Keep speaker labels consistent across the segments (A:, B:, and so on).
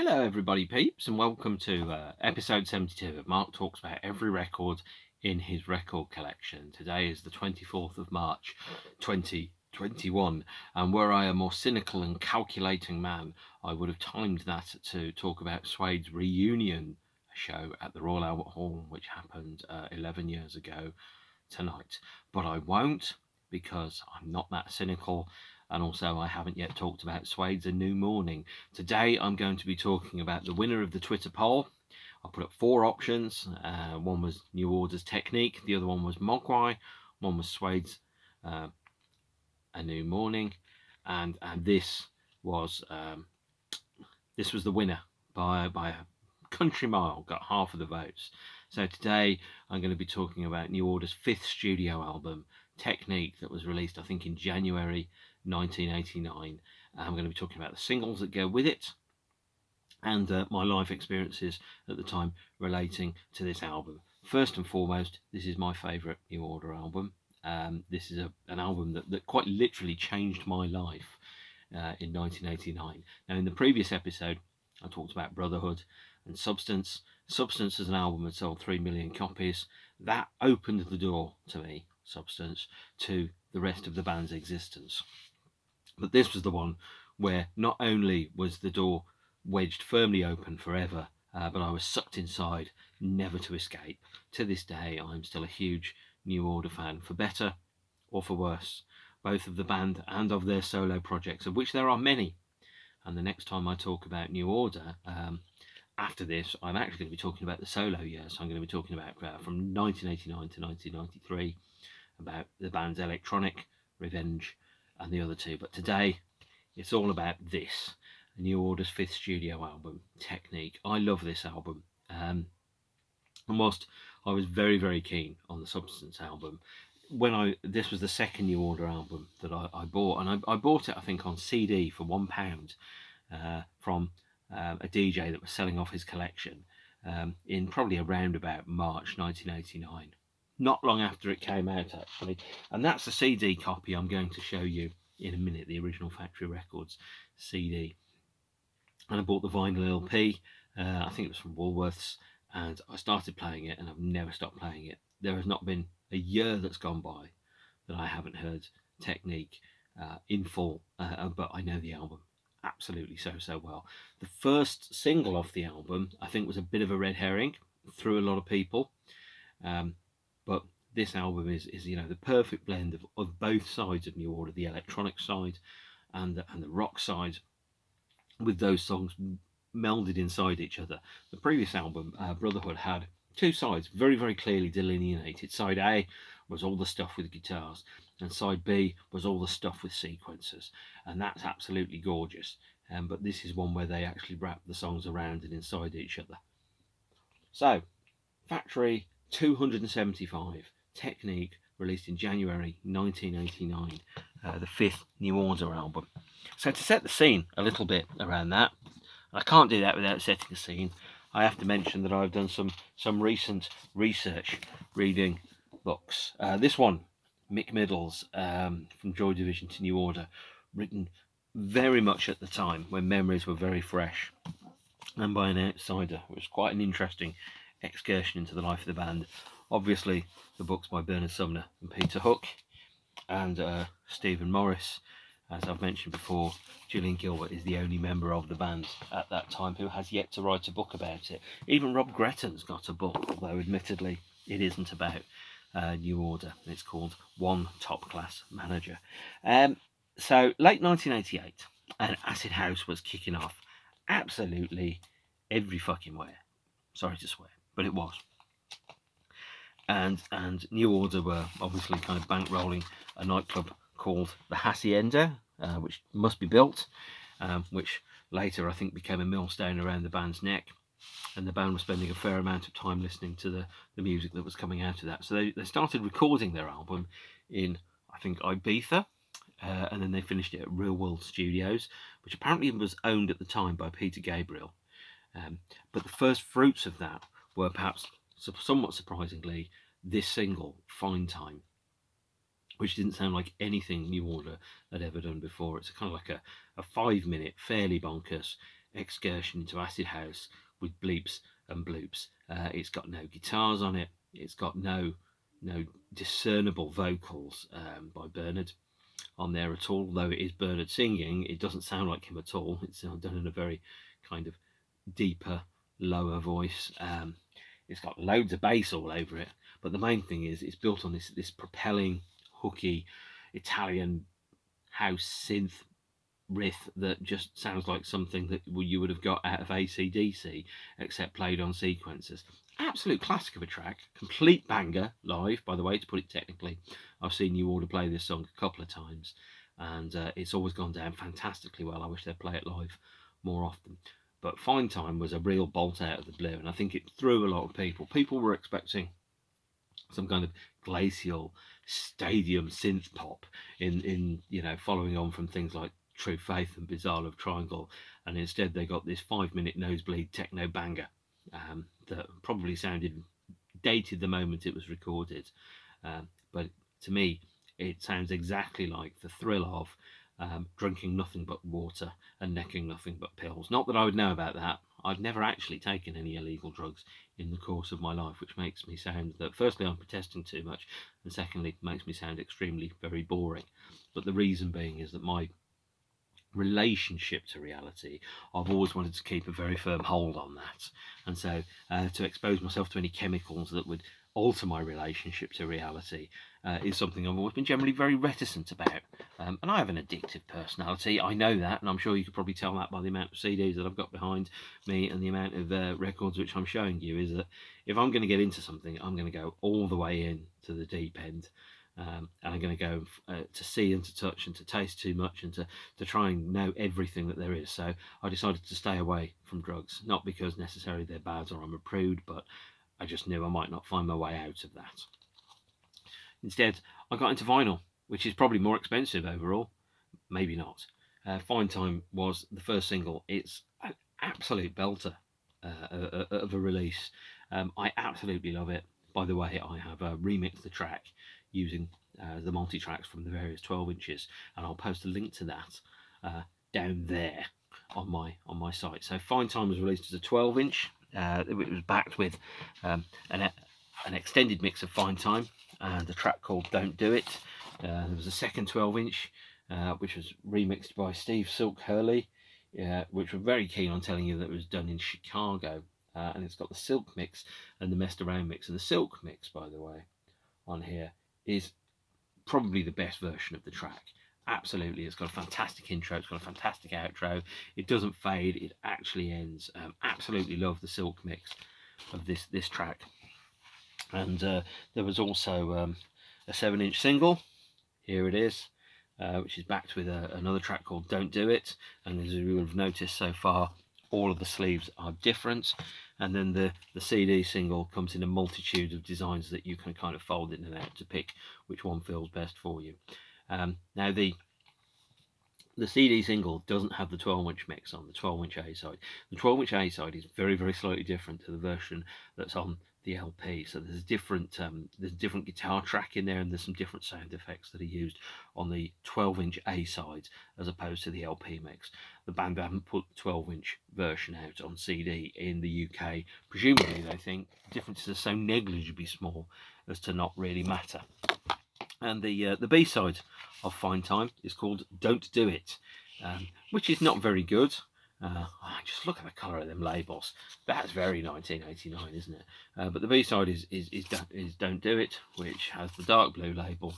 A: Hello everybody peeps, and welcome to episode 72 of Mark Talks About Every Record in his record collection. Today is the 24th of March 2021, and were I a more cynical and calculating man, I would have timed that to talk about Suede's reunion show at the Royal Albert Hall, which happened 11 years ago tonight. But I won't, because I'm not that cynical, and also I haven't yet talked about Suede's A New Morning. Today I'm going to be talking about the winner of the Twitter poll. I put up four options. One was New Order's Technique, the other one was Mogwai, one was Suede's A New Morning, and this was the winner by a country mile, got half of the votes. So today I'm going to be talking about New Order's fifth studio album, Technique, that was released I think in January 1989. I'm going to be talking about the singles that go with it and my life experiences at the time relating to this album. First and foremost, this is my favourite New Order album. This is an album that quite literally changed my life in 1989. Now, in the previous episode, I talked about Brotherhood and Substance. Substance as an album had sold 3 million copies. That opened the door to me, Substance, to the rest of the band's existence. But this was the one where not only was the door wedged firmly open forever, but I was sucked inside, never to escape. To this day, I'm still a huge New Order fan, for better or for worse, both of the band and of their solo projects, of which there are many. And the next time I talk about New Order, after this, I'm actually going to be talking about the solo years. So I'm going to be talking about from 1989 to 1993, about the band's Electronic, Revenge, and the other two. But today, it's all about this, New Order's fifth studio album, Technique. I love this album. And whilst I was very, very keen on the Substance album, this was the second New Order album that I bought, and I bought it I think on CD for £1 from a DJ that was selling off his collection in probably around about March 1989, not long after it came out actually. And that's the CD copy I'm going to show you in a minute, the original Factory Records CD. And I bought the vinyl LP, I think it was from Woolworths, and I started playing it, and I've never stopped playing it. There has not been a year that's gone by that I haven't heard Technique in full, but I know the album absolutely so well. The first single off the album I think was a bit of a red herring, threw a lot of people, but this album is the perfect blend of both sides of New Order, the electronic side and the rock side, with those songs melded inside each other. The previous album, Brotherhood, had two sides very, very clearly delineated. Side A was all the stuff with guitars, and side B was all the stuff with sequencers, and that's absolutely gorgeous. But this is one where they actually wrap the songs around and inside each other. So, Factory 275, Technique, released in January 1989, the fifth New Order album. So to set the scene a little bit around that, I can't do that without setting the scene, I have to mention that I've done some recent research, reading books. This one, Mick Middle's From Joy Division to New Order, written very much at the time when memories were very fresh and by an outsider. It was quite an interesting excursion into the life of the band. Obviously, the book's by Bernard Sumner and Peter Hook, and Stephen Morris. As I've mentioned before, Gillian Gilbert is the only member of the band at that time who has yet to write a book about it. Even Rob Gretton's got a book, although admittedly it isn't about New Order. It's called One Top Class Manager. So late 1988, and Acid House was kicking off absolutely every fucking where. Sorry to swear, but it was. And New Order were obviously kind of bankrolling a nightclub called the Hacienda, which must be built, which later I think became a millstone around the band's neck, and the band was spending a fair amount of time listening to the music that was coming out of that. So they started recording their album in, I think, Ibiza, and then they finished it at Real World Studios, which apparently was owned at the time by Peter Gabriel. But the first fruits of that were, perhaps somewhat surprisingly, this single, Fine Time, which didn't sound like anything New Order had ever done before. It's kind of like a 5-minute, fairly bonkers excursion into acid house with bleeps and bloops. It's got no guitars on it. It's got no discernible vocals by Bernard on there at all. Though it is Bernard singing, it doesn't sound like him at all. It's done in a very kind of deeper, lower voice. It's got loads of bass all over it, but the main thing is it's built on this propelling, hooky Italian house synth riff that just sounds like something that you would have got out of AC/DC, except played on sequencers. Absolute classic of a track, complete banger live, by the way, to put it technically. I've seen you order play this song a couple of times, and it's always gone down fantastically well. I wish they'd play it live more often. But Fine Time was a real bolt out of the blue, and I think it threw a lot of people. People were expecting some kind of glacial stadium synth pop in following on from things like True Faith and Bizarre Love Triangle, and instead they got this 5-minute nosebleed techno banger that probably sounded dated the moment it was recorded, but to me it sounds exactly like the thrill of drinking nothing but water and necking nothing but pills. Not that I would know about that. I've never actually taken any illegal drugs in the course of my life, which makes me sound that, firstly, I'm protesting too much, and secondly, makes me sound extremely very boring. But the reason being is that my relationship to reality, I've always wanted to keep a very firm hold on that, and so to expose myself to any chemicals that would alter my relationship to reality is something I've always been generally very reticent about. And I have an addictive personality, I know that, and I'm sure you could probably tell that by the amount of CDs that I've got behind me and the amount of records which I'm showing you, is that if I'm going to get into something, I'm going to go all the way in to the deep end. And I'm going to go to see and to touch and to taste too much and to try and know everything that there is. So I decided to stay away from drugs, not because necessarily they're bad or I'm a prude, but I just knew I might not find my way out of that. Instead, I got into vinyl, which is probably more expensive overall. Maybe not. Fine Time was the first single. It's an absolute belter of a release. I absolutely love it. By the way, I have remixed the track using the multi-tracks from the various 12 inches, and I'll post a link to that down there on my site. So Fine Time was released as a 12-inch. It was backed with an extended mix of Fine Time and a track called Don't Do It. There was a second 12-inch which was remixed by Steve Silk Hurley, which were very keen on telling you that it was done in Chicago. And it's got the Silk mix and the Messed Around mix. And the Silk mix, by the way, on here is probably the best version of the track. Absolutely, it's got a fantastic intro, it's got a fantastic outro, it doesn't fade, it actually ends. Absolutely love the Silk mix of this track. And there was also a 7-inch single, here it is, which is backed with another track called Don't Do It, and as you will have noticed so far, all of the sleeves are different, and then the CD single comes in a multitude of designs that you can kind of fold in and out to pick which one feels best for you. Now the CD single doesn't have the 12-inch mix on the 12-inch A side. The 12-inch A side is very, very slightly different to the version that's on the LP. So there's a different guitar track in there, and there's some different sound effects that are used on the 12-inch A side as opposed to the LP mix. The band haven't put the 12-inch version out on CD in the UK. Presumably they think the differences are so negligibly small as to not really matter. And the B-side of Fine Time is called Don't Do It, which is not very good. Just look at the colour of them labels. That's very 1989, isn't it? But the B-side is Don't Do It, which has the dark blue label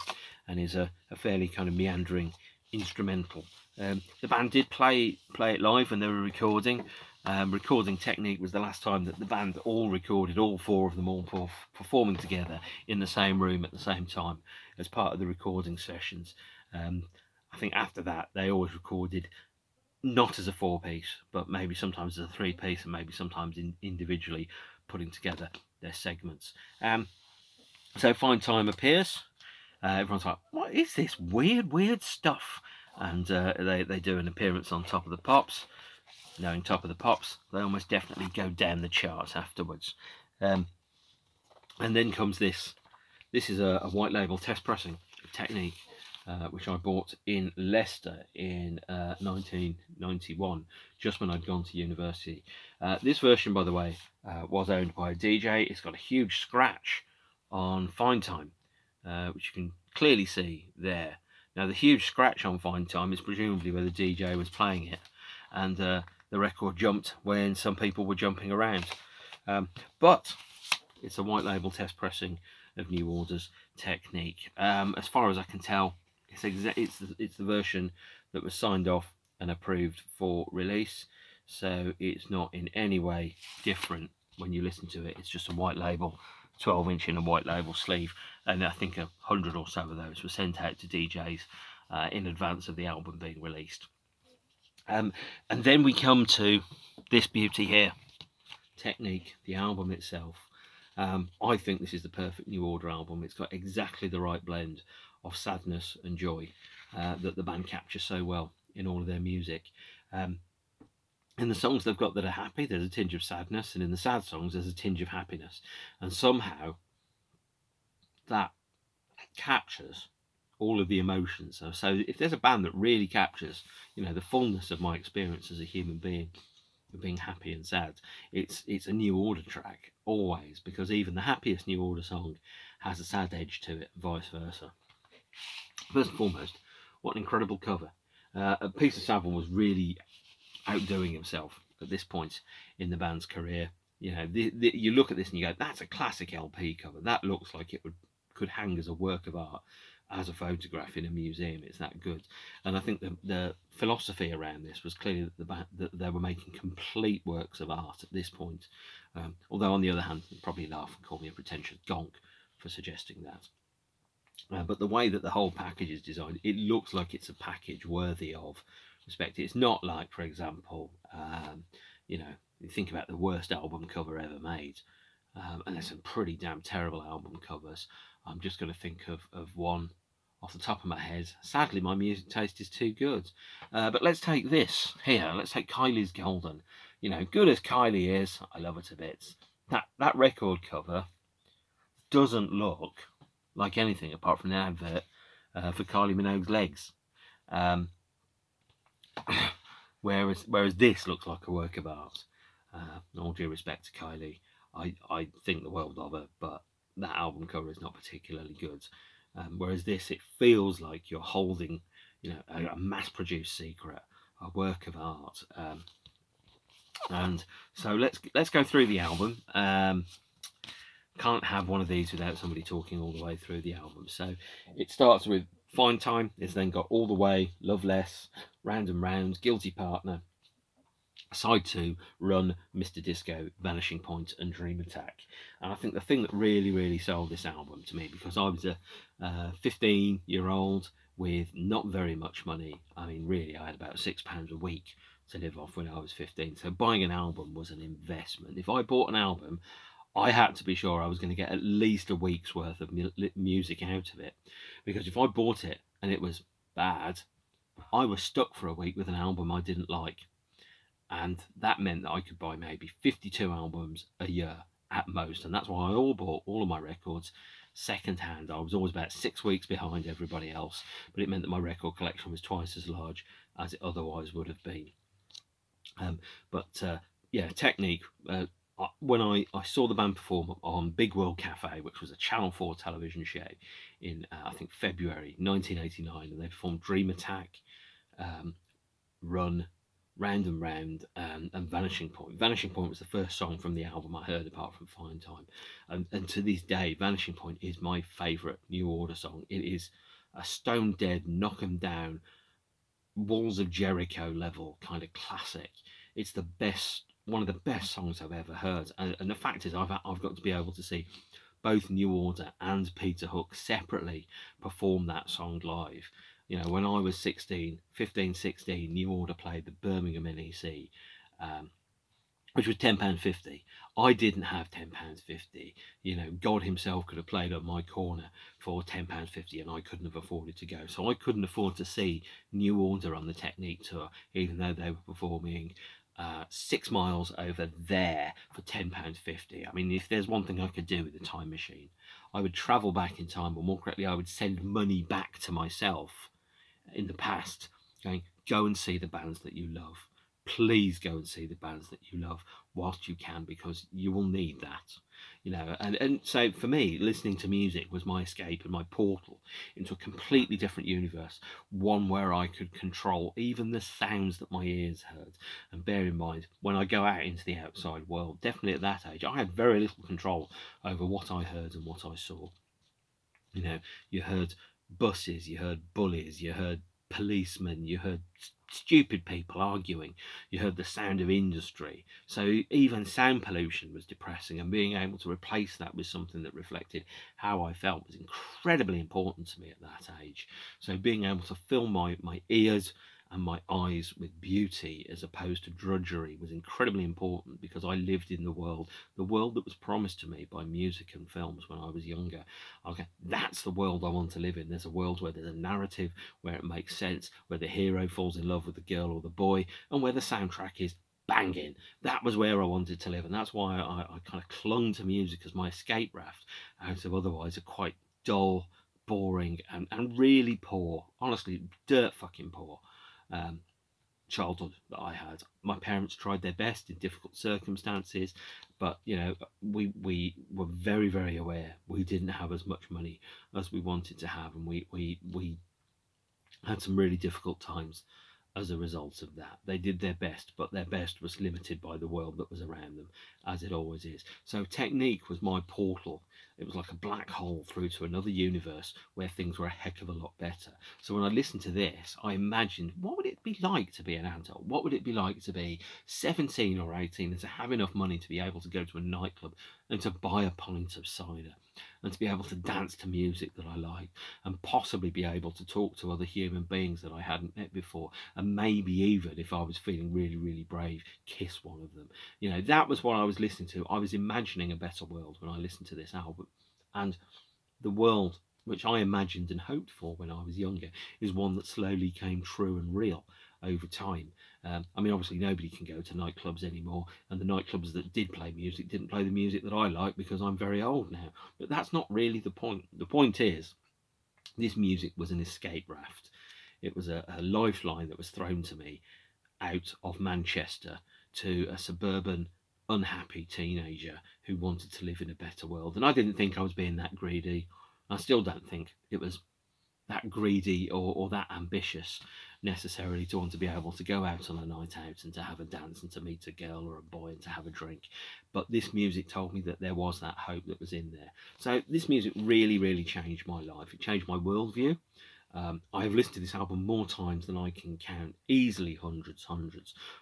A: and is a fairly kind of meandering instrumental. The band did play it live when they were recording. Recording technique was the last time that the band all recorded, all four of them all performing together in the same room at the same time as part of the recording sessions. I think after that they always recorded not as a 4-piece, but maybe sometimes as a 3-piece, and maybe sometimes individually putting together their segments. So Fine Time appears. Everyone's like, what is this weird stuff? And they do an appearance on Top of the Pops. Knowing Top of the Pops, they almost definitely go down the charts afterwards. And then comes this. This is a white label test pressing technique which I bought in Leicester in 1991, just when I'd gone to university. This version, by the way, was owned by a DJ. It's got a huge scratch on Fine Time, which you can clearly see there. Now, the huge scratch on Fine Time is presumably where the DJ was playing it, and the record jumped when some people were jumping around. But it's a white label test pressing of New Order's Technique. As far as I can tell, it's the version that was signed off and approved for release, so it's not in any way different when you listen to it. It's just a white label, 12-inch in a white label sleeve, and I think 100 or so of those were sent out to DJs in advance of the album being released. And then we come to this beauty here, Technique, the album itself. I think this is the perfect New Order album. It's got exactly the right blend of sadness and joy that the band captures so well in all of their music. In the songs they've got that are happy, there's a tinge of sadness, and in the sad songs, there's a tinge of happiness. And somehow that captures all of the emotions. So if there's a band that really captures, the fullness of my experience as a human being, being happy and sad, it's a New Order track always, because even the happiest New Order song has a sad edge to it, vice versa. First and foremost, what an incredible cover. Peter Saville was really outdoing himself at this point in the band's career. You look at this and you go, that's a classic LP cover. That looks like it could hang as a work of art, as a photograph in a museum. It's that good. And I think the philosophy around this was clearly that they were making complete works of art at this point. Although on the other hand, they'd probably laugh and call me a pretentious gonk for suggesting that. But the way that the whole package is designed, it looks like it's a package worthy of respect. It's not like, for example, you think about the worst album cover ever made, and there's some pretty damn terrible album covers. I'm just going to think of one off the top of my head. Sadly, my music taste is too good. But let's take this here. Let's take Kylie's Golden. Good as Kylie is, I love her to bits. That record cover doesn't look like anything apart from an advert for Kylie Minogue's legs. Whereas this looks like a work of art. All due respect to Kylie, I think the world of her, but that album cover is not particularly good. Whereas this, it feels like you're holding, a mass-produced secret, a work of art. And so let's go through the album. Can't have one of these without somebody talking all the way through the album. So it starts with Fine Time. It's then got All the Way, Love Less, Round and Round, Guilty Partner, Side 2, Run, Mr. Disco, Vanishing Point, and Dream Attack. And I think the thing that really, really sold this album to me, because I was a 15-year-old with not very much money. I mean, really, I had about £6 a week to live off when I was 15. So buying an album was an investment. If I bought an album, I had to be sure I was going to get at least a week's worth of music out of it. Because if I bought it and it was bad, I was stuck for a week with an album I didn't like. And that meant that I could buy maybe 52 albums a year at most. And that's why I bought all of my records second hand. I was always about 6 weeks behind everybody else, but it meant that my record collection was twice as large as it otherwise would have been. Technique. When I saw the band perform on Big World Cafe, which was a Channel 4 television show in, I think, February 1989, and they performed Dream Attack, Run, Round and Round, and Vanishing Point. Vanishing Point was the first song from the album I heard apart from Fine Time. And to this day, Vanishing Point is my favourite New Order song. It is a stone dead, knock 'em down, Walls of Jericho level kind of classic. It's the best, one of the best songs I've ever heard. And the fact is, I've got to be able to see both New Order and Peter Hook separately perform that song live. When I was 16, New Order played the Birmingham NEC, which was £10.50. I didn't have £10.50. God himself could have played up my corner for £10.50 and I couldn't have afforded to go. So I couldn't afford to see New Order on the Technique tour, even though they were performing 6 miles over there for £10.50. I mean, if there's one thing I could do with a time machine, I would travel back in time, or more correctly, I would send money back to myself in the past, going, go and see the bands that you love. Please go and see the bands that you love whilst you can, because you will need that. And so for me, listening to music was my escape and my portal into a completely different universe, one where I could control even the sounds that my ears heard. And bear in mind, when I go out into the outside world, definitely at that age, I had very little control over what I heard and what I saw. You heard buses, you heard bullies, you heard policemen, you heard stupid people arguing, you heard the sound of industry. So even sound pollution was depressing, and being able to replace that with something that reflected how I felt was incredibly important to me at that age. So being able to fill my ears and my eyes with beauty as opposed to drudgery was incredibly important, because I lived in the world that was promised to me by music and films when I was younger. Okay, that's the world I want to live in. There's a world where there's a narrative, where it makes sense, where the hero falls in love with the girl or the boy, and where the soundtrack is banging. That was where I wanted to live, and that's why I kind of clung to music as my escape raft out of otherwise a quite dull, boring, and really poor, honestly, dirt fucking poor childhood that I had. My parents tried their best in difficult circumstances, but we were very, very aware we didn't have as much money as we wanted to have, and we had some really difficult times as a result of that. They did their best, but their best was limited by the world that was around them, as it always is. So technique was my portal. It was like a black hole through to another universe where things were a heck of a lot better. So when I listened to this, I imagined, what would it be like to be an adult? What would it be like to be 17 or 18 and to have enough money to be able to go to a nightclub and to buy a pint of cider, and to be able to dance to music that I liked, and possibly be able to talk to other human beings that I hadn't met before, and maybe even, if I was feeling really, really brave, kiss one of them. That was what I was listening to. I was imagining a better world when I listened to this album. And the world which I imagined and hoped for when I was younger is one that slowly came true and real over time. I mean, obviously nobody can go to nightclubs anymore, and the nightclubs that did play music didn't play the music that I like, because I'm very old now. But that's not really the point. The point is, this music was an escape raft. It was a lifeline that was thrown to me out of Manchester to a suburban, unhappy teenager who wanted to live in a better world. And I didn't think I was being that greedy. I still don't think it was that greedy or that ambitious necessarily to want to be able to go out on a night out and to have a dance and to meet a girl or a boy and to have a drink. But this music told me that there was that hope that was in there. So this music really, really changed my life. It changed my worldview. I have listened to this album more times than I can count, easily hundreds,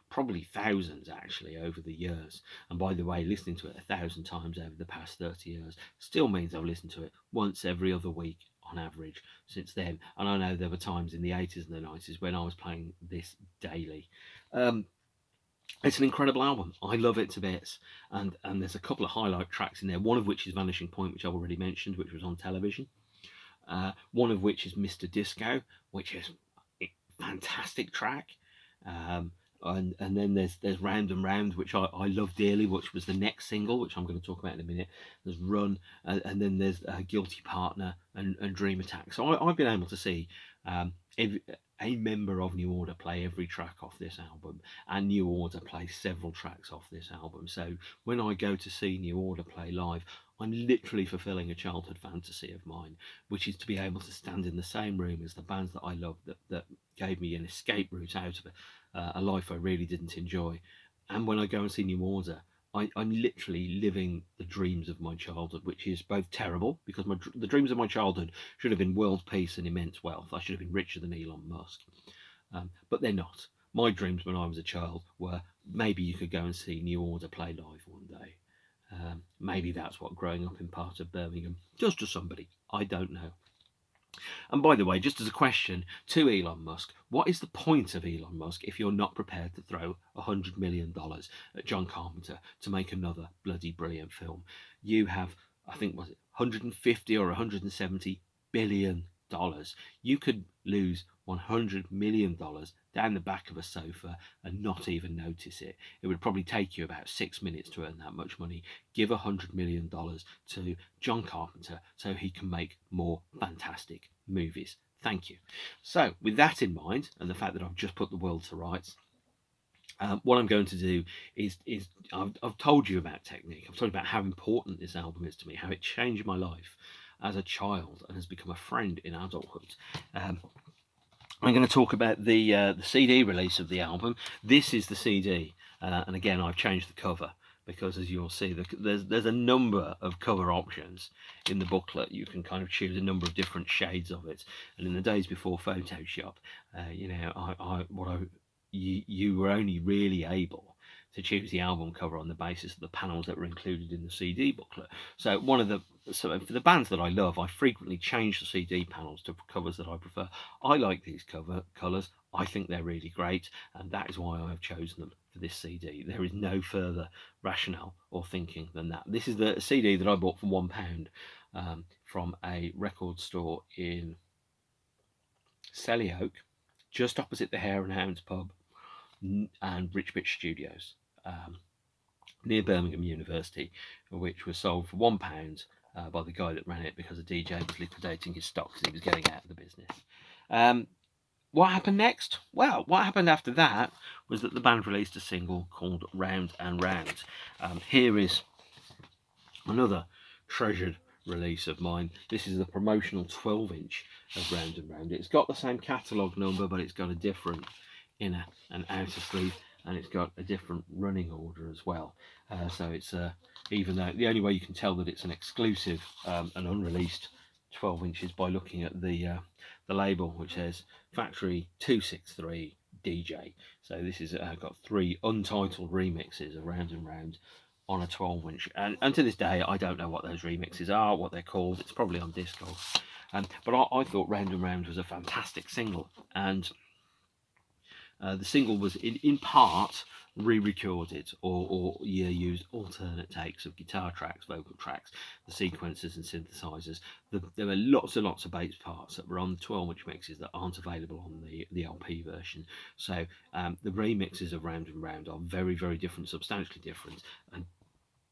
A: probably thousands actually over the years. And by the way, listening to it 1,000 times over the past 30 years still means I've listened to it once every other week on average since then. And I know there were times in the 80s and the 90s when I was playing this daily. It's an incredible album. I love it to bits, and there's a couple of highlight tracks in there, one of which is Vanishing Point, which I've already mentioned, which was on television. One of which is Mr. Disco, which is a fantastic track. And then there's Round and Round, which I love dearly, which was the next single, which I'm going to talk about in a minute. There's Run, and then there's Guilty Partner and Dream Attack. So I've been able to see a member of New Order play every track off this album, and New Order play several tracks off this album. So when I go to see New Order play live, I'm literally fulfilling a childhood fantasy of mine, which is to be able to stand in the same room as the bands that I love, that gave me an escape route out of a life I really didn't enjoy. And when I go and see New Order, I'm literally living the dreams of my childhood, which is both terrible, because the dreams of my childhood should have been world peace and immense wealth. I should have been richer than Elon Musk. But they're not. My dreams when I was a child were, maybe you could go and see New Order play live one day. Maybe that's what growing up in part of Birmingham does to somebody. I don't know. And by the way, just as a question to Elon Musk, what is the point of Elon Musk if you're not prepared to throw $100 million at John Carpenter to make another bloody brilliant film? You have, I think, was it 150 or 170 billion dollars? You could lose $100 million down the back of a sofa and not even notice it. It would probably take you about 6 minutes to earn that much money. Give $100 million to John Carpenter so he can make more fantastic movies. Thank you. So, with that in mind, and the fact that I've just put the world to rights, what I'm going to do is I've told you about Technique. I've told you about how important this album is to me, how it changed my life as a child and has become a friend in adulthood. I'm going to talk about the CD release of the album. This is the CD, and again, I've changed the cover because, as you'll see, there's a number of cover options in the booklet. You can kind of choose a number of different shades of it. And in the days before Photoshop, you were only really able to choose the album cover on the basis of the panels that were included in the CD booklet. So for the bands that I love, I frequently change the CD panels to covers that I prefer. I like these colours. I think they're really great, and that is why I have chosen them for this CD. There is no further rationale or thinking than that. This is the CD that I bought for £1 from a record store in Selly Oak, just opposite the Hare and Hounds pub and Rich Bitch Studios, near Birmingham University, which was sold for £1 by the guy that ran it because the DJ was liquidating his stock because he was getting out of the business. What happened next? Well, what happened after that was that the band released a single called Round and Round. Here is another treasured release of mine. This is the promotional 12-inch of Round and Round. It's got the same catalogue number, but it's got a different inner and outer sleeve, and it's got a different running order as well. So it's even though the only way you can tell that it's an exclusive and unreleased 12 inches by looking at the label, which says Factory 263 DJ. So this is got 3 untitled remixes of Round and Round on a 12-inch, and to this day I don't know what those remixes are, what they're called. It's probably on Discogs, but I thought Round and Round was a fantastic single, and the single was in part re-recorded or used alternate takes of guitar tracks, vocal tracks, the sequencers and synthesizers. There were lots and lots of bass parts that were on the 12-inch mixes that aren't available on the LP version. So the remixes of Round and Round are very, very different, substantially different, and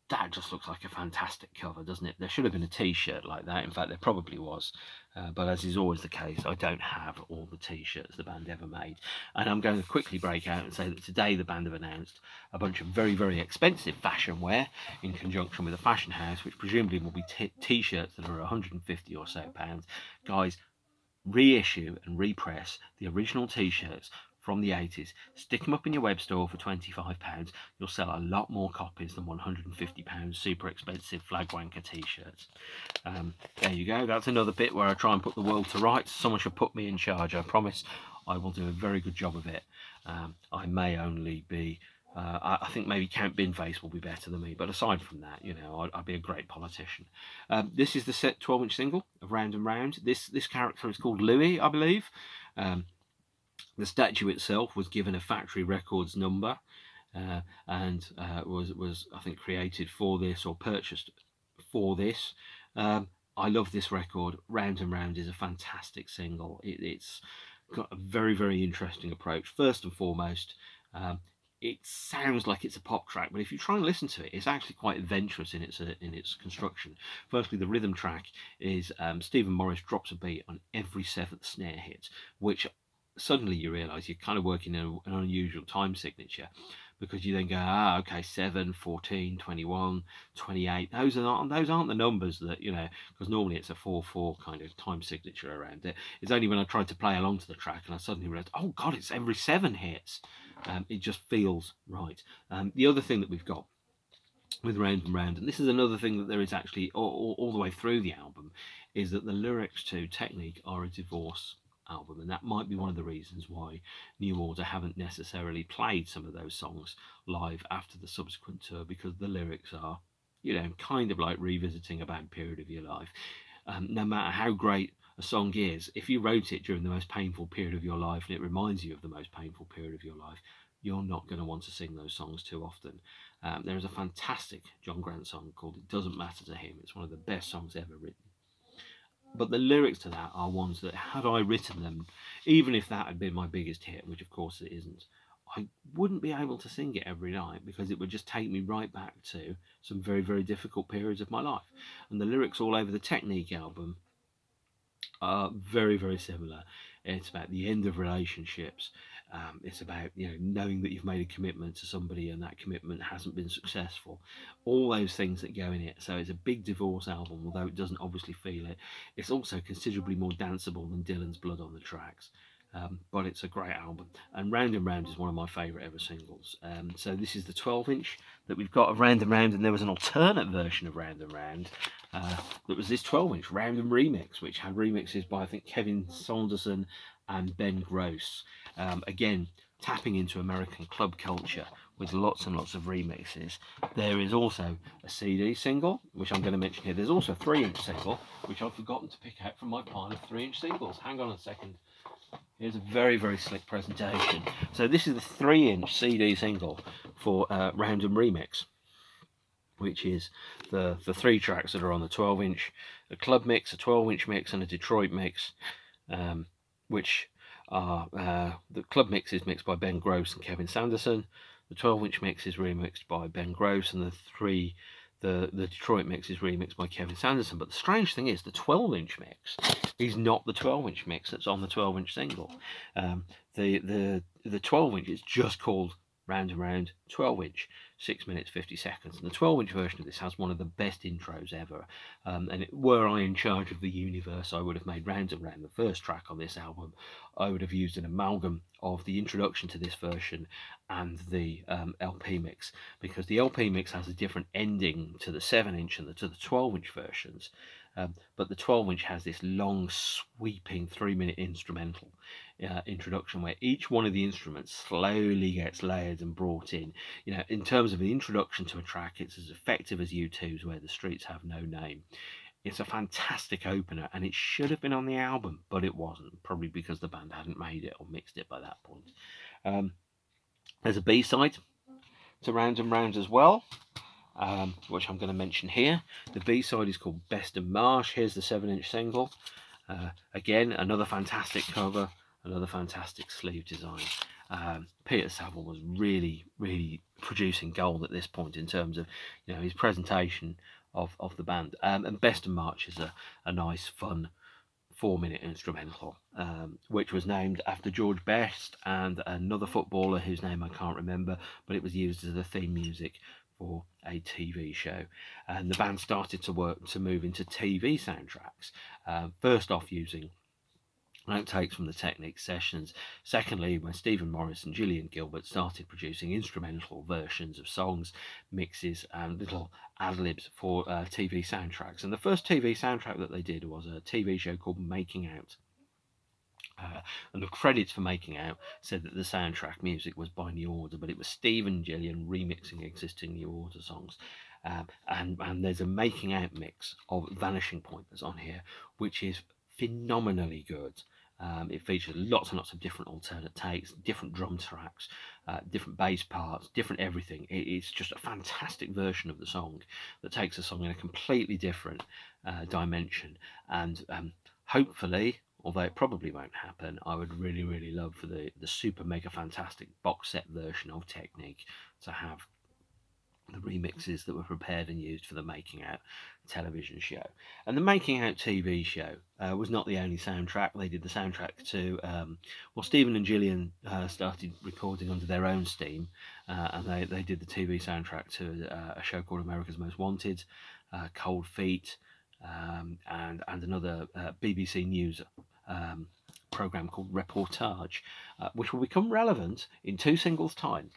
A: that just looks like a fantastic cover, doesn't it? There should have been a t-shirt like that. In fact, there probably was, but as is always the case, I don't have all the t-shirts the band ever made. And I'm going to quickly break out and say that today the band have announced a bunch of very, very expensive fashion wear in conjunction with a fashion house, which presumably will be t-shirts that are 150 or so pounds. Guys, reissue and repress the original t-shirts from the 80s, stick them up in your web store for £25. You'll sell a lot more copies than £150 super expensive flag wanker t-shirts. There you go. That's another bit where I try and put the world to rights. Someone should put me in charge. I promise I will do a very good job of it. I may only be I think maybe Count Binface will be better than me, but aside from that, I'd be a great politician. This is the set 12-inch single of Round and Round. This character is called Louis, I believe. The statue itself was given a Factory Records number, and was I think created for this or purchased for this. I love this record. Round and Round is a fantastic single. It's got a very, very interesting approach. First and foremost, it sounds like it's a pop track, but if you try and listen to it, it's actually quite adventurous in its construction. Firstly, the rhythm track is Stephen Morris drops a beat on every 7th snare hit, which suddenly you realise you're kind of working in an unusual time signature, because you then go, okay, 7, 14, 21, 28. Those aren't the numbers that, because normally it's a 4/4 kind of time signature around it. It's only when I tried to play along to the track and I suddenly realised, oh God, it's every 7 hits. It just feels right. The other thing that we've got with Round and Round, and this is another thing that there is actually all the way through the album, is that the lyrics to Technique are a divorce album, and that might be one of the reasons why New Order haven't necessarily played some of those songs live after the subsequent tour, because the lyrics are, kind of like revisiting a bad period of your life. No matter how great a song is, if you wrote it during the most painful period of your life and it reminds you of the most painful period of your life, you're not going to want to sing those songs too often. There is a fantastic John Grant song called It Doesn't Matter to Him. It's one of the best songs ever written. But the lyrics to that are ones that, had I written them, even if that had been my biggest hit, which of course it isn't, I wouldn't be able to sing it every night, because it would just take me right back to some very, very difficult periods of my life. And the lyrics all over the Technique album are very, very similar. It's about the end of relationships. It's about, knowing that you've made a commitment to somebody and that commitment hasn't been successful. All those things that go in it. So it's a big divorce album, although it doesn't obviously feel it. It's also considerably more danceable than Dylan's Blood on the Tracks. But it's a great album, and Round and Round is one of my favourite ever singles. So this is the 12-inch that we've got of Round and Round, and there was an alternate version of Round and Round that was this 12-inch Round and Remix, which had remixes by, I think, Kevin Saunderson and Ben Gross. Again, tapping into American club culture with lots and lots of remixes. There is also a CD single, which I'm going to mention here. There's also a 3-inch single, which I've forgotten to pick out from my pile of 3-inch singles. Hang on a second. Here's a very, very slick presentation. So this is the 3-inch CD single for Round and Remix, which is the 3 tracks that are on the 12-inch, a club mix, a 12-inch mix, and a Detroit mix, which are the club mix is mixed by Ben Gross and Kevin Sanderson. The 12-inch mix is remixed by Ben Gross, and the Detroit mix is remixed by Kevin Sanderson. But the strange thing is, the 12-inch mix is not the 12-inch mix that's on the 12-inch single. The 12-inch is just called Round and Round 12-inch, 6 minutes 50 seconds. And the 12-inch version of this has one of the best intros ever. Were I in charge of the universe, I would have made Round and Round the first track on this album. I would have used an amalgam of the introduction to this version and the LP mix, because the LP mix has a different ending to the 7-inch and to the 12-inch versions. But the 12-inch has this long, sweeping 3-minute instrumental introduction where each one of the instruments slowly gets layered and brought in. In terms of an introduction to a track, it's as effective as U2's Where the Streets Have No Name. It's a fantastic opener, and it should have been on the album, but it wasn't, probably because the band hadn't made it or mixed it by that point. There's a B-side to Round and Round as well, which I'm going to mention here. The B-side is called Best and Marsh. Here's the 7-inch single. Again, another fantastic cover, another fantastic sleeve design. Peter Saville was really, really producing gold at this point in terms of his presentation of the band. And Best and March is a nice, fun 4-minute instrumental, which was named after George Best and another footballer whose name I can't remember, but it was used as the theme music for a TV show. And the band started to move into TV soundtracks, first off using outtakes from the Technique sessions. Secondly, when Stephen Morris and Gillian Gilbert started producing instrumental versions of songs, mixes, and little ad-libs for TV soundtracks. And the first TV soundtrack that they did was a TV show called Making Out. And the credits for Making Out said that the soundtrack music was by New Order, but it was Steve and Gillian remixing existing New Order songs. And there's a Making Out mix of Vanishing Point that's on here, which is phenomenally good. It features lots and lots of different alternate takes, different drum tracks, different bass parts, different everything. It's just a fantastic version of the song that takes the song in a completely different dimension. And hopefully, although it probably won't happen, I would really, really love for the super mega fantastic box set version of Technique to have the remixes that were prepared and used for the Making Out television show. And the Making Out TV show was not the only soundtrack. They did the soundtrack to, Stephen and Gillian started recording under their own steam, and they did the TV soundtrack to a show called America's Most Wanted, Cold Feet, and another BBC News program called Reportage, which will become relevant in 2 singles' time.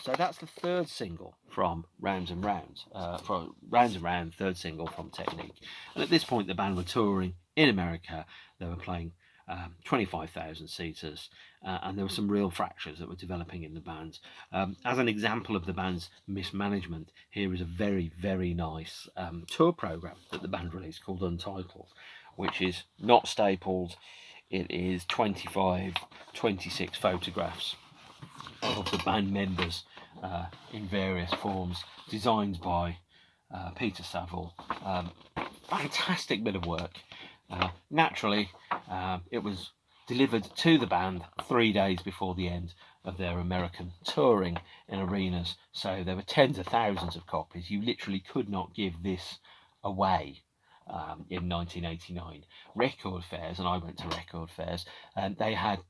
A: So that's the 3rd single from Rounds and Rounds, from Rounds and Round, 3rd single from Technique. And at this point, the band were touring in America. They were playing 25,000 seaters, and there were some real fractures that were developing in the band. As an example of the band's mismanagement, here is a very, very nice tour program that the band released called Untitled, which is not stapled. It is 26 photographs of the band members in various forms, designed by Peter Saville. Fantastic bit of work. Naturally, it was delivered to the band 3 days before the end of their American touring in arenas. So there were tens of thousands of copies. You literally could not give this away in 1989. Record fairs, and I went to record fairs, and they had,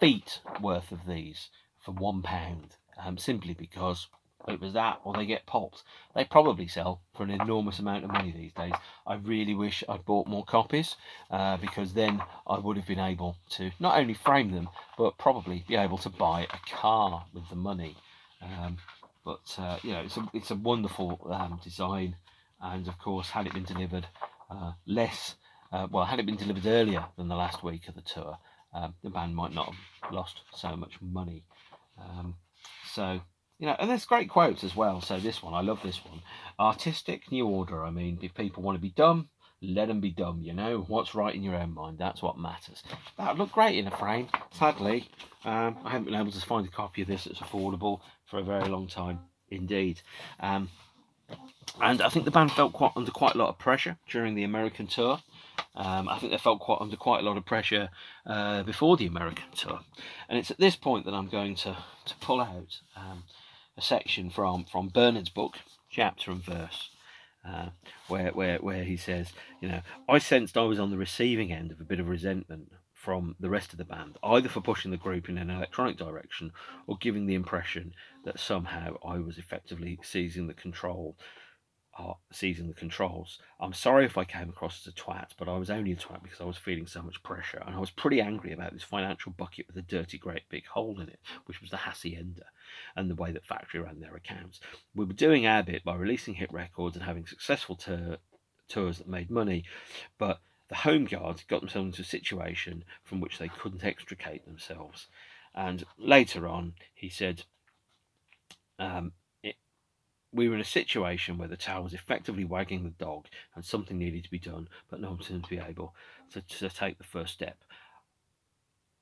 A: feet worth of these for £1, simply because it was that, or they get popped. They probably sell for an enormous amount of money these days. I really wish I'd bought more copies, because then I would have been able to not only frame them, but probably be able to buy a car with the money. It's a wonderful design, and of course, had it been delivered had it been delivered earlier than the last week of the tour, the band might not have lost so much money. And there's great quotes as well. So this one, I love this one. Artistic, new order. I mean, if people want to be dumb, let them be dumb. What's right in your own mind, that's what matters. That would look great in a frame. Sadly, I haven't been able to find a copy of this that's affordable for a very long time indeed. And I think the band felt under quite a lot of pressure during the American tour. I think they felt under quite a lot of pressure before the American tour. And it's at this point that I'm going to pull out a section from Bernard's book, chapter and verse, where he says, I sensed I was on the receiving end of a bit of resentment from the rest of the band, either for pushing the group in an electronic direction or giving the impression that somehow I was effectively seizing the controls. I'm sorry if I came across as a twat, but I was only a twat because I was feeling so much pressure, and I was pretty angry about this financial bucket with a dirty great big hole in it, which was the Hacienda, and the way that Factory ran their accounts. We were doing our bit by releasing hit records and having successful tours that made money, but the home guards got themselves into a situation from which they couldn't extricate themselves. And later on, he said, we were in a situation where the tail was effectively wagging the dog and something needed to be done, but no one seemed to be able to take the first step.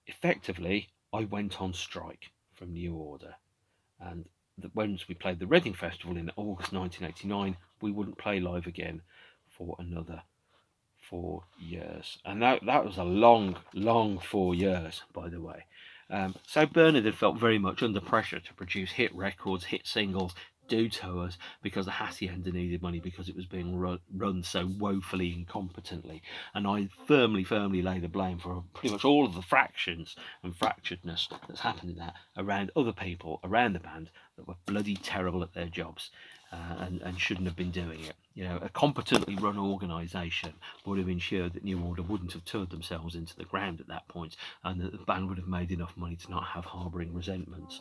A: Effectively, I went on strike from New Order, and once we played the Reading Festival in August 1989, we wouldn't play live again for another 4 years. And that was a long, long 4 years, by the way. So Bernard had felt very much under pressure to produce hit records, hit singles, do tours, because the Hacienda needed money because it was being run so woefully incompetently. And I firmly lay the blame for pretty much all of the fractions and fracturedness that's happened in that around other people around the band that were bloody terrible at their jobs. And shouldn't have been doing it. A competently run organisation would have ensured that New Order wouldn't have toured themselves into the ground at that point, and that the band would have made enough money to not have harbouring resentments.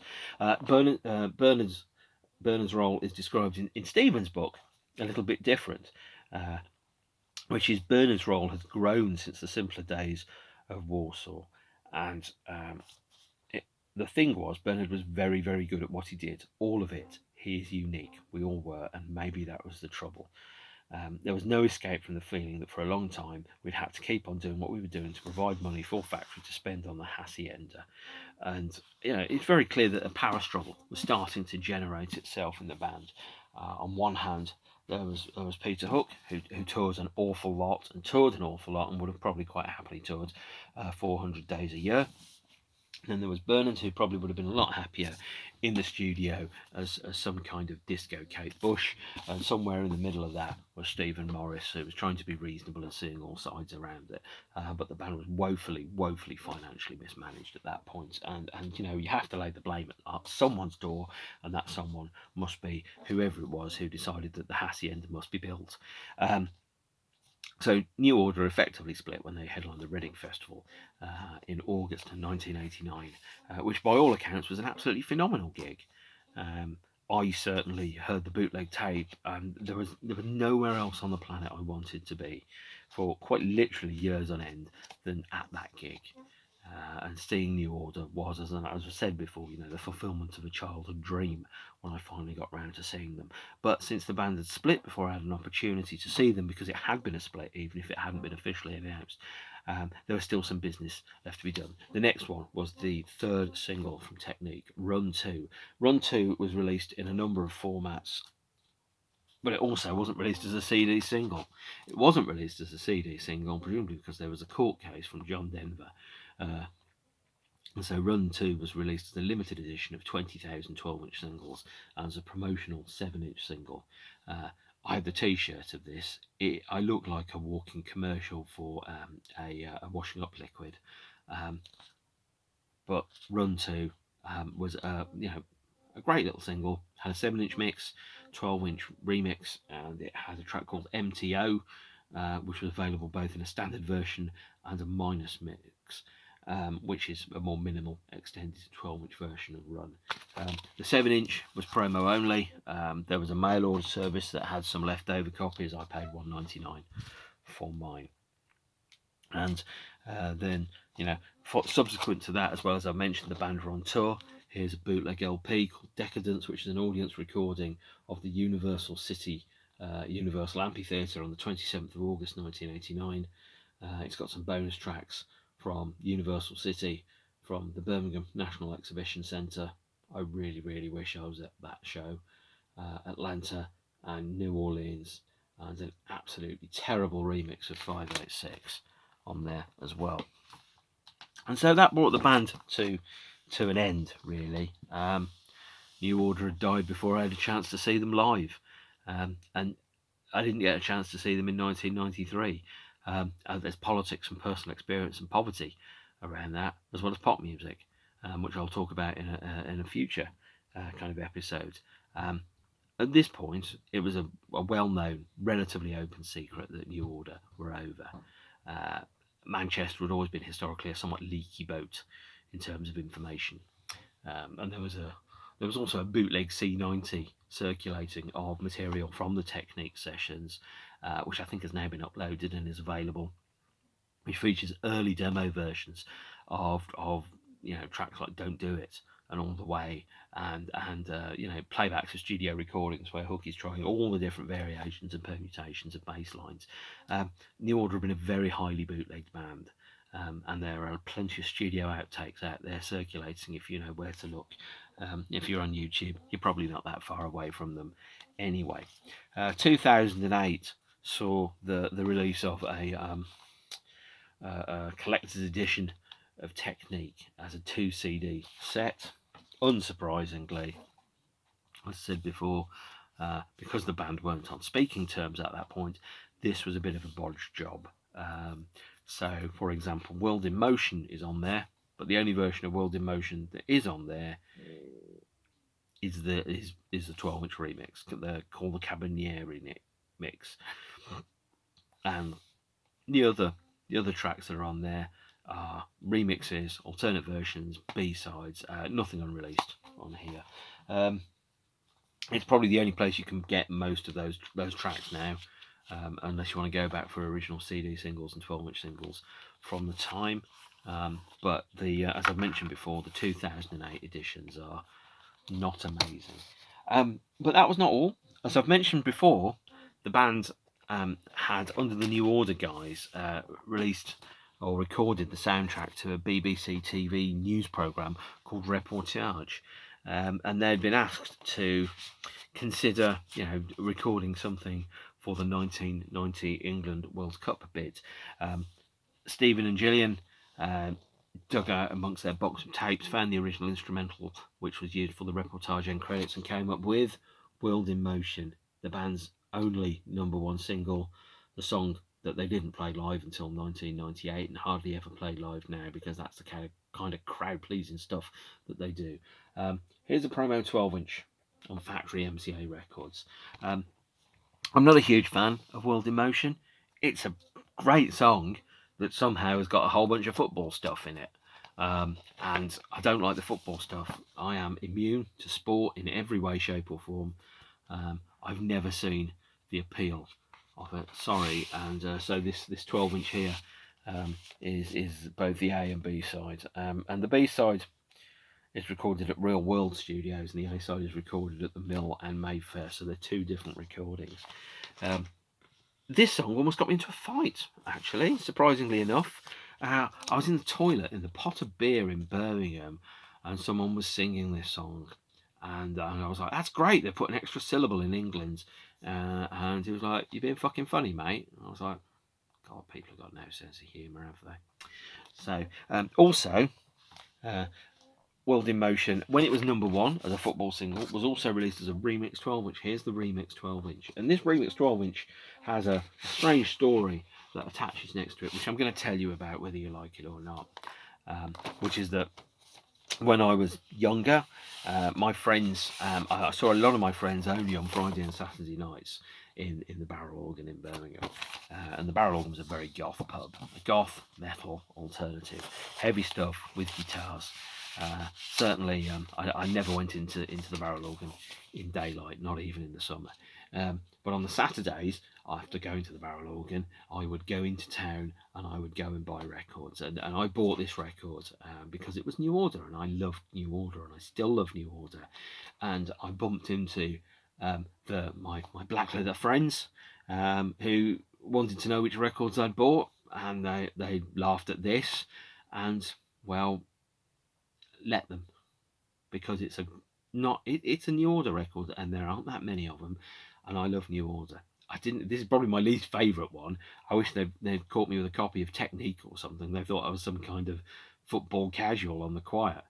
A: Bernard's role is described in Stephen's book a little bit different, which is Bernard's role has grown since the simpler days of Warsaw, and the thing was, Bernard was very, very good at what he did. All of it. He is unique. We all were, and maybe that was the trouble. There was no escape from the feeling that for a long time we'd had to keep on doing what we were doing to provide money for Factory to spend on the Hacienda. And it's very clear that a power struggle was starting to generate itself in the band. On one hand, there was Peter Hook, who tours an awful lot and toured an awful lot and would have probably quite happily toured 400 days a year. Then there was Bernard, who probably would have been a lot happier in the studio as some kind of disco Kate Bush, and somewhere in the middle of that was Stephen Morris, who was trying to be reasonable and seeing all sides around it. But the band was woefully financially mismanaged at that point, and you have to lay the blame at someone's door, and that someone must be whoever it was who decided that the Hacienda must be built. So New Order effectively split when they headlined the Reading Festival in August 1989, which by all accounts was an absolutely phenomenal gig. I certainly heard the bootleg tape, and there was nowhere else on the planet I wanted to be for quite literally years on end than at that gig. And seeing New Order was, as I said before, the fulfilment of a childhood dream when I finally got round to seeing them. But since the band had split before I had an opportunity to see them, because it had been a split, even if it hadn't been officially announced, there was still some business left to be done. The next one was the third single from Technique, Run 2. Run 2 was released in a number of formats but it also wasn't released as a CD single. It wasn't released as a CD single, presumably because there was a court case from John Denver. And so Run 2 was released as a limited edition of 20,000 12-inch singles and as a promotional 7-inch single. I have the T-shirt of this. I look like a walking commercial for a washing up liquid. But Run 2 was a great little single. Had a 7-inch mix, 12-inch remix, and it had a track called MTO, which was available both in a standard version and a minus mix, which is a more minimal extended 12-inch version of Run. The 7-inch was promo only. There was a mail order service that had some leftover copies. I paid $1.99 for mine. And then, subsequent to that, as well as I mentioned, the band were on tour. Here's a bootleg LP called Decadence, which is an audience recording of the Universal City Universal Amphitheatre on the 27th of August 1989. It's got some bonus tracks from Universal City, from the Birmingham National Exhibition Centre. I really, really wish I was at that show. Atlanta and New Orleans, and an absolutely terrible remix of 586 on there as well. And so that brought the band to an end, really. New Order had died before I had a chance to see them live, and I didn't get a chance to see them in 1993. There's politics and personal experience and poverty around that, as well as pop music, which I'll talk about in a future kind of episode. At this point, it was a well-known, relatively open secret that New Order were over. Manchester had always been historically a somewhat leaky boat in terms of information, and there was also a bootleg C90 circulating of material from the Technique sessions, which I think has now been uploaded and is available, which features early demo versions of tracks like Don't Do It and All the Way, and playbacks of studio recordings where Hookie's trying all the different variations and permutations of bass lines. New Order have been a very highly bootlegged band, and there are plenty of studio outtakes out there circulating if you know where to look. If you're on YouTube, you're probably not that far away from them anyway. 2008 saw the release of a collector's edition of Technique as a 2 CD set. Unsurprisingly, as I said before, because the band weren't on speaking terms at that point, this was a bit of a bodged job. So, for example, World in Motion is on there, but the only version of World in Motion that is on there is the 12-inch remix, called the Cabanieri mix, and the other tracks that are on there are remixes, alternate versions, B-sides, nothing unreleased on here. It's probably the only place you can get most of those tracks now, unless you want to go back for original CD singles and 12-inch singles from the time. But as I've mentioned before, the 2008 editions are not amazing. But that was not all. As I've mentioned before, the band had, under the New Order guys, released or recorded the soundtrack to a BBC TV news programme called Reportage. And they'd been asked to consider, recording something for the 1990 England World Cup bid. Stephen and Gillian dug out amongst their box of tapes, found the original instrumental, which was used for the reportage end credits, and came up with World in Motion, the band's only #1 single, the song that they didn't play live until 1998 and hardly ever play live now, because that's the kind of crowd-pleasing stuff that they do. Here's a promo 12-inch on Factory MCA Records. I'm not a huge fan of World in Motion. It's a great song that somehow has got a whole bunch of football stuff in it. And I don't like the football stuff. I am immune to sport in every way, shape or form. I've never seen the appeal of it. Sorry. And so this 12-inch here is both the A and B side. And the B side is recorded at Real World Studios, and the A side is recorded at the Mill and Mayfair. So they're two different recordings. This song almost got me into a fight, actually, surprisingly enough. I was in the toilet in the Pot of Beer in Birmingham, and someone was singing this song. And I was like, that's great, they put an extra syllable in England. And he was like, "You're being fucking funny, mate." And I was like, "God, people have got no sense of humour, have they?" So, also, World in Motion, when it was number one as a football single, was also released as a remix 12-inch. Here's the remix 12-inch. And this remix 12-inch has a strange story that attaches next to it, which I'm going to tell you about whether you like it or not. Which is that when I was younger, my friends, I saw a lot of my friends only on Friday and Saturday nights in the Barrel Organ in Birmingham. And the Barrel Organ was a very goth pub, a goth metal alternative, heavy stuff with guitars. Certainly, I never went into the Barrel Organ in daylight, not even in the summer. But on the Saturdays, after going to the Barrel Organ, I would go into town and I would go and buy records. And I bought this record because it was New Order, and I loved New Order, and I still love New Order. And I bumped into my black leather friends who wanted to know which records I'd bought, and they laughed at this, and well, let them, because it's a New Order record, and there aren't that many of them, and I love New Order. This is probably my least favourite one. I wish they'd caught me with a copy of Technique or something. They thought I was some kind of football casual on the quiet,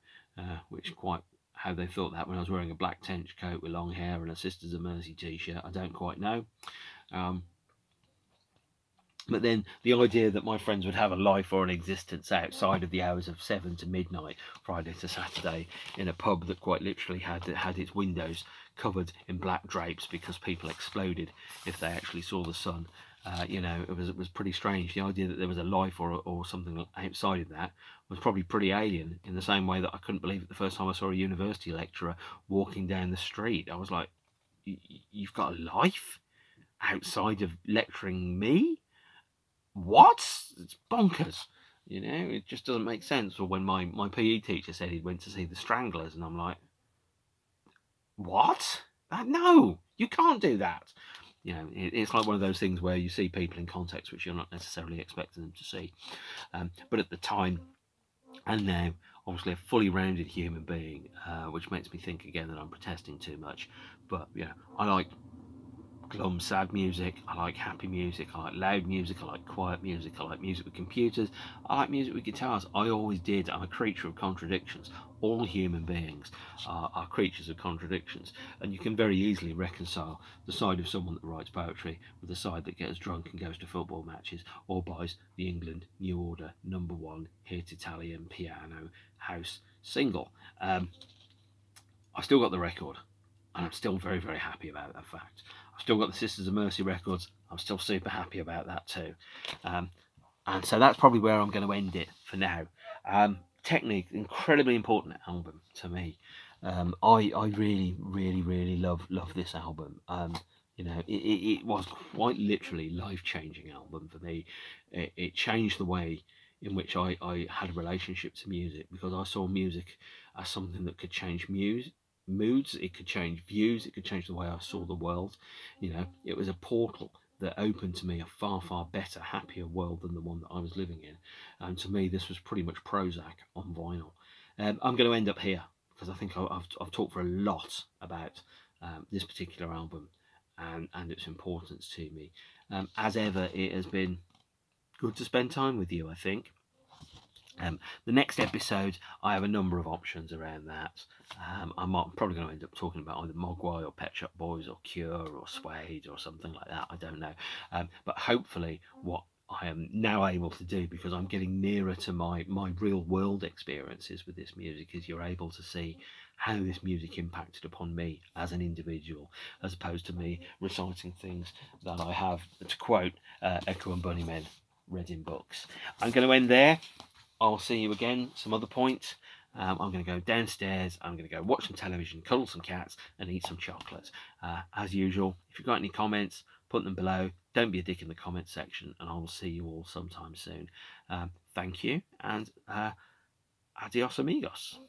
A: which quite how they thought that when I was wearing a black trench coat with long hair and a Sisters of Mercy t-shirt. I don't quite know. But then the idea that my friends would have a life or an existence outside of the hours of 7 to midnight, Friday to Saturday, in a pub that quite literally had its windows covered in black drapes because people exploded if they actually saw the sun. It was pretty strange. The idea that there was a life or something outside of that was probably pretty alien, in the same way that I couldn't believe it the first time I saw a university lecturer walking down the street. I was like, "You've got a life outside of lecturing me? What? It's bonkers." It just doesn't make sense. Or when my PE teacher said he went to see the Stranglers, and I'm like, what? No, you can't do that. It's like one of those things where you see people in context which you're not necessarily expecting them to see. But at the time, and now, obviously a fully rounded human being, which makes me think again that I'm protesting too much. But I like glum, sad music. I like happy music. I like loud music. I like quiet music. I like music with computers. I like music with guitars. I always did. I'm a creature of contradictions. All human beings are creatures of contradictions, and you can very easily reconcile the side of someone that writes poetry with the side that gets drunk and goes to football matches or buys the England New Order #1 hit Italian piano house single. I've still got the record, and I'm still very, very happy about that fact. I've still got the Sisters of Mercy records. I'm still super happy about that too. And so that's probably where I'm going to end it for now. Technique, incredibly important album to me. I really, really, really love this album. It was quite literally life-changing album for me. It changed the way in which I had a relationship to music, because I saw music as something that could change moods, it could change views, it could change the way I saw the world. It was a portal that opened to me a far, far better, happier world than the one that I was living in. And to me, this was pretty much Prozac on vinyl. I'm going to end up here, because I think I've talked for a lot about this particular album and its importance to me. As ever, it has been good to spend time with you, I think. The next episode, I have a number of options around that. I'm probably going to end up talking about either Mogwai or Pet Shop Boys or Cure or Suede or something like that. I don't know. But hopefully what I am now able to do, because I'm getting nearer to my real world experiences with this music, is you're able to see how this music impacted upon me as an individual, as opposed to me reciting things that I have, to quote Echo and Bunnymen, read in books. I'm going to end there. I'll see you again some other point. I'm going to go downstairs. I'm going to go watch some television, cuddle some cats, and eat some chocolate. As usual, if you've got any comments, put them below. Don't be a dick in the comments section, and I will see you all sometime soon. Thank you, and adios amigos.